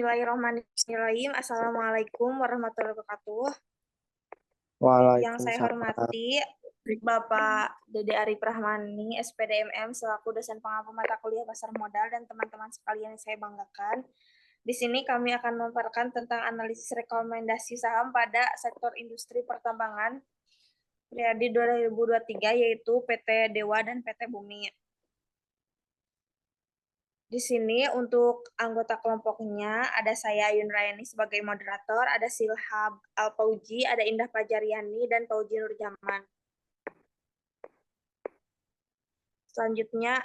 Bismillahirrahmanirrahim. Assalamualaikum warahmatullahi wabarakatuh. Yang saya Waalaikumsalam. hormati Bapak Dede Arif Rahmani, SPDMM, selaku dosen pengampu mata kuliah pasar modal dan teman-teman sekalian yang saya banggakan. Di sini kami akan memaparkan tentang analisis rekomendasi saham pada sektor industri pertambangan periode 2023, yaitu PT Dewa dan PT Bumi. Di sini untuk anggota kelompoknya ada saya Ayun Rayani sebagai moderator, ada Silhab Al-Fauji, ada Indah Pajariani, dan Fauji Nurjaman. Selanjutnya,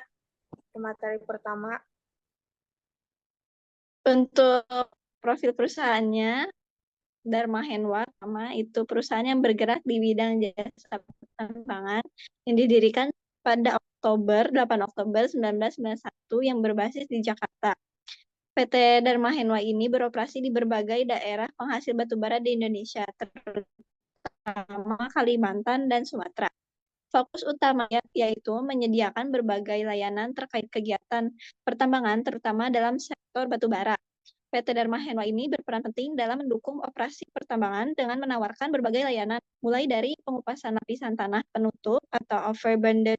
materi pertama. Untuk profil perusahaannya, Dharma Henwa, itu perusahaan yang bergerak di bidang jasa pertambangan yang didirikan pada 8 Oktober 1991 yang berbasis di Jakarta. PT Dharma Henwa ini beroperasi di berbagai daerah penghasil batubara di Indonesia, terutama Kalimantan dan Sumatera. Fokus utamanya yaitu menyediakan berbagai layanan terkait kegiatan pertambangan, terutama dalam sektor batubara. PT Dharma Henwa ini berperan penting dalam mendukung operasi pertambangan dengan menawarkan berbagai layanan, mulai dari pengupasan lapisan tanah penutup atau overburden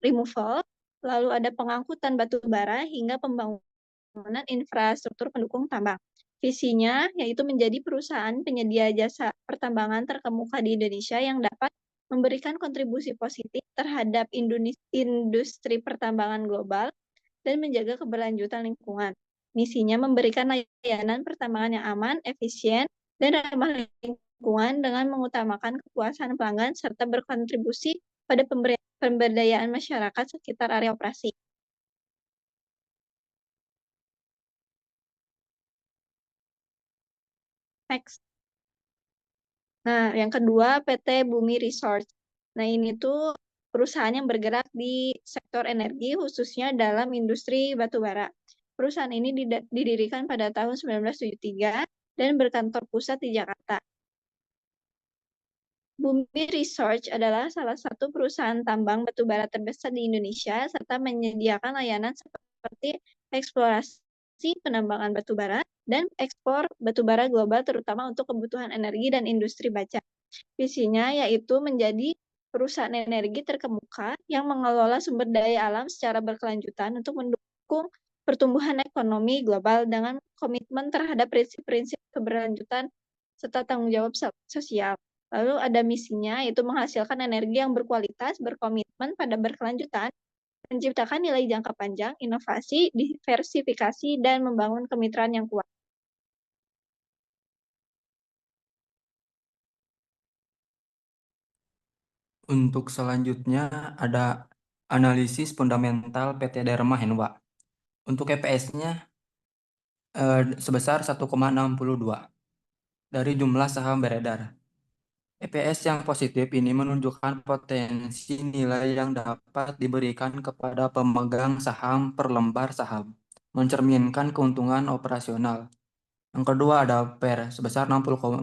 removal, lalu ada pengangkutan batu bara hingga pembangunan infrastruktur pendukung tambang. Visinya yaitu menjadi perusahaan penyedia jasa pertambangan terkemuka di Indonesia yang dapat memberikan kontribusi positif terhadap industri pertambangan global dan menjaga keberlanjutan lingkungan. Misinya memberikan layanan pertambangan yang aman, efisien, dan ramah lingkungan dengan mengutamakan kepuasan pelanggan serta berkontribusi pada pemberdayaan masyarakat sekitar area operasi. Next. Nah, yang kedua PT Bumi Resource. Nah, ini tuh perusahaan yang bergerak di sektor energi, khususnya dalam industri batubara. Perusahaan ini didirikan pada tahun 1973 dan berkantor pusat di Jakarta. Bumi Research adalah salah satu perusahaan tambang batubara terbesar di Indonesia serta menyediakan layanan seperti eksplorasi penambangan batubara dan ekspor batubara global terutama untuk kebutuhan energi dan industri baja. Visinya yaitu menjadi perusahaan energi terkemuka yang mengelola sumber daya alam secara berkelanjutan untuk mendukung pertumbuhan ekonomi global dengan komitmen terhadap prinsip-prinsip keberlanjutan serta tanggung jawab sosial. Lalu ada misinya, yaitu menghasilkan energi yang berkualitas, berkomitmen pada berkelanjutan, menciptakan nilai jangka panjang, inovasi, diversifikasi, dan membangun kemitraan yang kuat. Untuk selanjutnya ada analisis fundamental PT Dharma Henwa. Untuk EPS-nya sebesar 1,62 dari jumlah saham beredar. EPS yang positif ini menunjukkan potensi nilai yang dapat diberikan kepada pemegang saham per lembar saham, mencerminkan keuntungan operasional. Yang kedua ada PER sebesar 60,50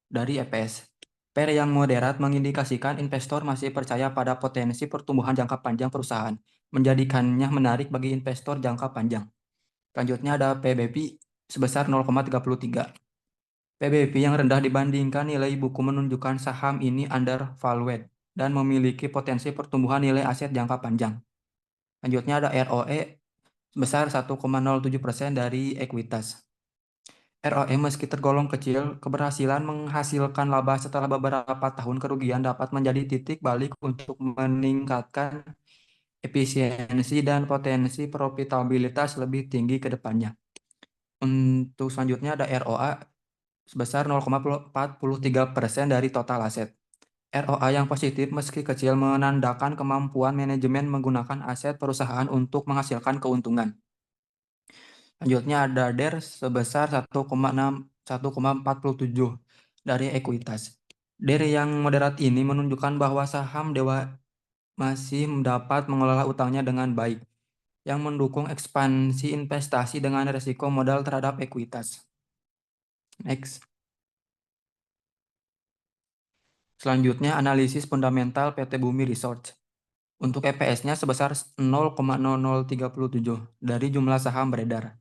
dari EPS. PER yang moderat mengindikasikan investor masih percaya pada potensi pertumbuhan jangka panjang perusahaan, menjadikannya menarik bagi investor jangka panjang. Selanjutnya ada PBP sebesar 0,33. PBP yang rendah dibandingkan nilai buku menunjukkan saham ini undervalued dan memiliki potensi pertumbuhan nilai aset jangka panjang. Selanjutnya ada ROE sebesar 1,07% dari ekuitas. ROE meski tergolong kecil, keberhasilan menghasilkan laba setelah beberapa tahun kerugian dapat menjadi titik balik untuk meningkatkan efisiensi dan potensi profitabilitas lebih tinggi ke depannya. Untuk selanjutnya ada ROA sebesar 0,43% dari total aset. ROA yang positif meski kecil menandakan kemampuan manajemen menggunakan aset perusahaan untuk menghasilkan keuntungan. Selanjutnya ada DER sebesar 1,47 dari ekuitas. DER yang moderat ini menunjukkan bahwa saham Dewa masih dapat mengelola utangnya dengan baik, yang mendukung ekspansi investasi dengan risiko modal terhadap ekuitas. Next. Selanjutnya analisis fundamental PT Bumi Research. Untuk EPS-nya sebesar 0,0037 dari jumlah saham beredar.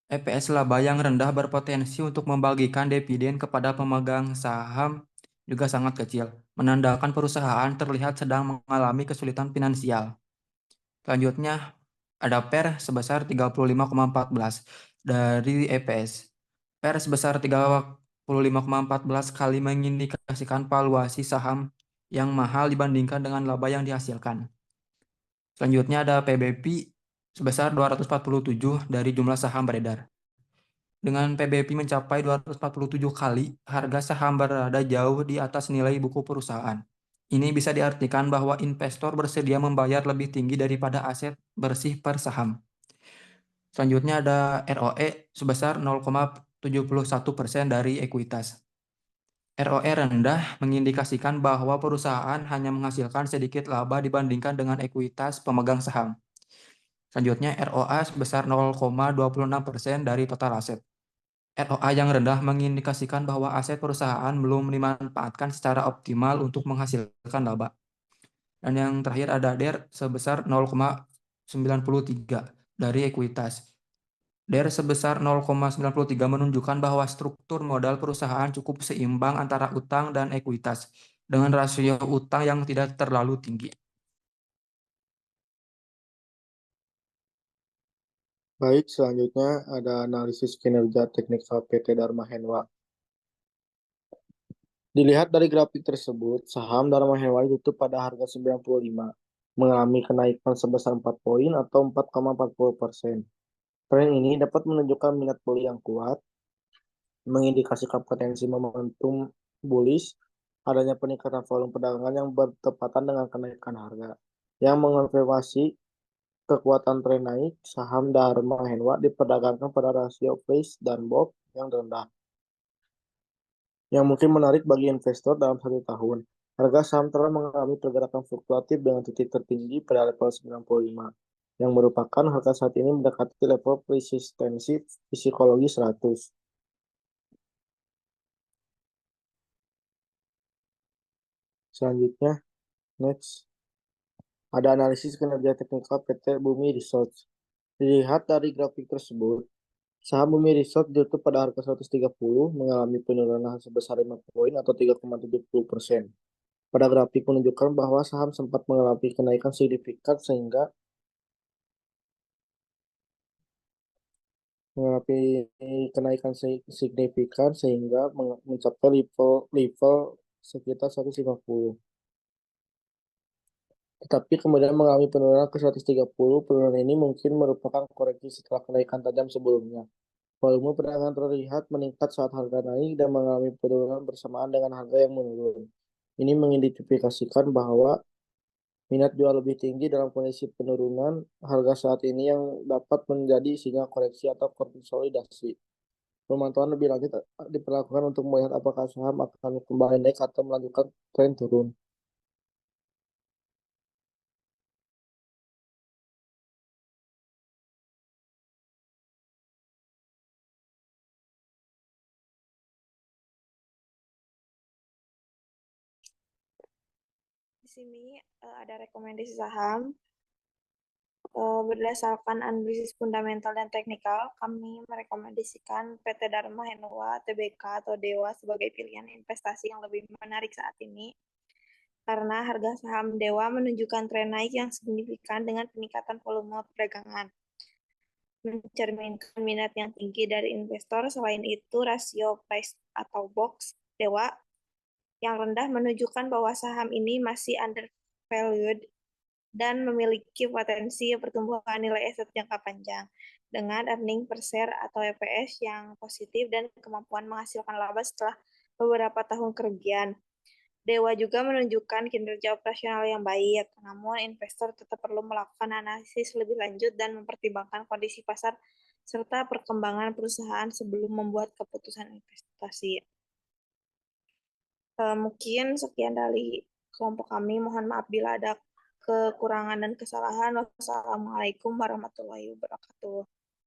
EPS laba yang rendah berpotensi untuk membagikan dividen kepada pemegang saham juga sangat kecil, menandakan perusahaan terlihat sedang mengalami kesulitan finansial. Selanjutnya, ada PER sebesar 35,14 dari EPS. PER sebesar 35,14 kali mengindikasikan valuasi saham yang mahal dibandingkan dengan laba yang dihasilkan. Selanjutnya ada PBP sebesar 247 dari jumlah saham beredar. Dengan PBP mencapai 247 kali, harga saham berada jauh di atas nilai buku perusahaan. Ini bisa diartikan bahwa investor bersedia membayar lebih tinggi daripada aset bersih per saham. Selanjutnya ada ROE sebesar 0,71% dari ekuitas. ROE rendah mengindikasikan bahwa perusahaan hanya menghasilkan sedikit laba dibandingkan dengan ekuitas pemegang saham. Selanjutnya ROA sebesar 0,26% dari total aset. ROA yang rendah mengindikasikan bahwa aset perusahaan belum dimanfaatkan secara optimal untuk menghasilkan laba. Dan yang terakhir ada DER sebesar 0,93 dari ekuitas. DER sebesar 0,93 menunjukkan bahwa struktur modal perusahaan cukup seimbang antara utang dan ekuitas, dengan rasio utang yang tidak terlalu tinggi. Baik, selanjutnya ada analisis kinerja teknikal PT Dharma Henwa. Dilihat dari grafik tersebut, saham Dharma Henwa ditutup pada harga 95, mengalami kenaikan sebesar 4 poin atau 4,40%. Tren ini dapat menunjukkan minat beli yang kuat, mengindikasikan potensi momentum bullish, adanya peningkatan volume perdagangan yang bertepatan dengan kenaikan harga, yang mengonfirmasi kekuatan tren naik. Saham Dharma Henwa diperdagangkan pada rasio price dan box yang rendah, yang mungkin menarik bagi investor dalam 1 tahun. Harga saham telah mengalami pergerakan fluktuatif dengan titik tertinggi pada level 95, yang merupakan harga saat ini mendekati level resistensi psikologi 100. Selanjutnya, next, ada analisis kinerja teknikal PT Bumi Research. Dilihat dari grafik tersebut, saham Bumi Research ditutup pada harga 130, mengalami penurunan sebesar 5 poin atau 3,70%. Pada grafik menunjukkan bahwa saham sempat mengalami kenaikan signifikan sehingga mencapai level sekitar 150. Tetapi kemudian mengalami penurunan ke 130. Penurunan ini mungkin merupakan koreksi setelah kenaikan tajam sebelumnya. Volume perdagangan terlihat meningkat saat harga naik dan mengalami penurunan bersamaan dengan harga yang menurun. Ini mengidentifikasikan bahwa minat jual lebih tinggi dalam kondisi penurunan harga saat ini yang dapat menjadi sinyal koreksi atau konsolidasi. Pemantauan lebih lanjut diperlakukan untuk melihat apakah saham akan kembali naik atau melanjutkan tren turun. Di sini ada rekomendasi saham. Berdasarkan analisis fundamental dan teknikal, kami merekomendasikan PT Dharma Henwa Tbk atau Dewa sebagai pilihan investasi yang lebih menarik saat ini, karena harga saham Dewa menunjukkan tren naik yang signifikan dengan peningkatan volume perdagangan, mencerminkan minat yang tinggi dari investor. Selain itu, rasio price atau box Dewa yang rendah menunjukkan bahwa saham ini masih undervalued dan memiliki potensi pertumbuhan nilai aset jangka panjang dengan earning per share atau EPS yang positif dan kemampuan menghasilkan laba setelah beberapa tahun kerugian. Dewa juga menunjukkan kinerja operasional yang baik, namun investor tetap perlu melakukan analisis lebih lanjut dan mempertimbangkan kondisi pasar serta perkembangan perusahaan sebelum membuat keputusan investasi. Mungkin sekian dari kelompok kami. Mohon maaf bila ada kekurangan dan kesalahan. Wassalamualaikum warahmatullahi wabarakatuh.